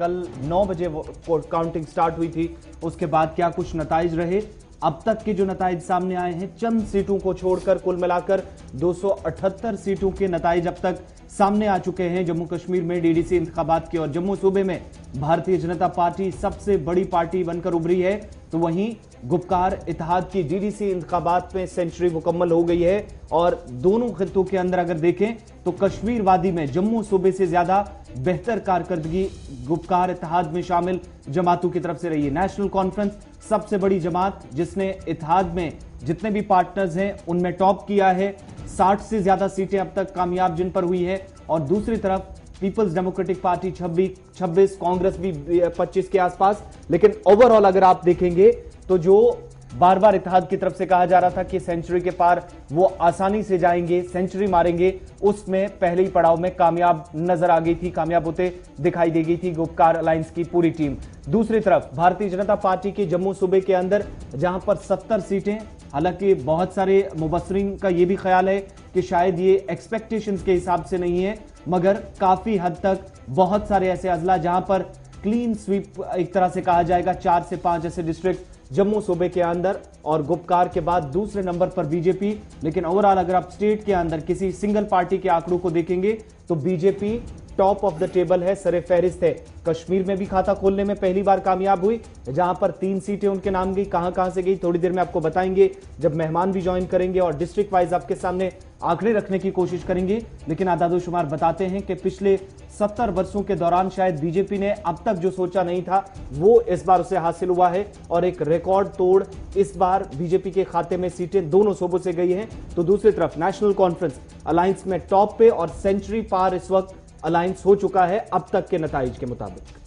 कल 9 बजे counting start हुई थी। उसके बाद क्या कुछ नताइज रहे, अब तक के जो नताइज सामने आए हैं, चंद सीटों को छोड़कर कुल मिलाकर 278 सीटों के नताइज अब तक सामने आ चुके हैं जम्मू कश्मीर में डीडीसी इंतखाबात के। और जम्मू सूबे में भारतीय जनता पार्टी सबसे बड़ी पार्टी बनकर उभरी है, तो वहीं गुपकार इत्तेहाद की डीडीसी इंतखाबात में सेंचुरी मुकम्मल हो गई है। और दोनों खित्तों के अंदर अगर देखें तो कश्मीर वादी में जम्मू सूबे से ज्यादा बेहतर कारकर्दगी गुपकार इत्तेहाद में शामिल जमातों की तरफ से रही है। नेशनल कॉन्फ्रेंस सबसे बड़ी जमात जिसने इत्तेहाद में जितने भी पार्टनर्स हैं उनमें टॉप किया है, 60 से ज्यादा सीटें अब तक कामयाब जिन पर हुई है। और दूसरी तरफ पीपल्स डेमोक्रेटिक पार्टी 26, कांग्रेस भी 25 के आसपास। लेकिन ओवरऑल अगर आप देखेंगे तो जो बार बार इत्तेहाद की तरफ से कहा जा रहा था कि सेंचुरी के पार वो आसानी से जाएंगे, सेंचुरी मारेंगे, उसमें पहले ही पड़ाव में कामयाब नजर आ गई थी, कामयाब होते दिखाई दे गई थी गुपकार अलायंस की पूरी टीम। दूसरी तरफ भारतीय जनता पार्टी के जम्मू सूबे के अंदर जहां पर 70 सीटें, हालांकि बहुत सारे मुबस्सरीन का यह भी ख्याल है कि शायद ये एक्सपेक्टेशंस के हिसाब से नहीं है, मगर काफी हद तक बहुत सारे ऐसे अजला जहां पर क्लीन स्वीप एक तरह से कहा जाएगा, 4 से 5 ऐसे डिस्ट्रिक्ट जम्मू सूबे के अंदर। और गुपकार के बाद दूसरे नंबर पर बीजेपी। लेकिन ओवरऑल अगर आप स्टेट के अंदर किसी सिंगल पार्टी के आंकड़ों को देखेंगे तो BJP top of the table है, सरे फहरिस्त है। कश्मीर में भी खाता खोलने में पहली बार कामयाब हुई, जहां पर 3 सीटें उनके नाम गई। कहां से गई थोड़ी देर में आपको बताएंगे जब मेहमान भी ज्वाइन करेंगे और डिस्ट्रिक्ट वाइज आपके सामने आंकड़े रखने की कोशिश करेंगे। लेकिन आदादोशुमार बताते हैं कि पिछले 70 वर्षों के दौरान शायद बीजेपी ने अब तक जो सोचा नहीं था वो इस बार उसे हासिल हुआ है। और एक रिकॉर्ड तोड़ इस बार बीजेपी के खाते में सीटें दोनों सूबों से गई हैं। तो दूसरी तरफ नेशनल कॉन्फ्रेंस अलायंस में टॉप पे और सेंचुरी पार इस वक्त अलायंस हो चुका है अब तक के नताइज के मुताबिक।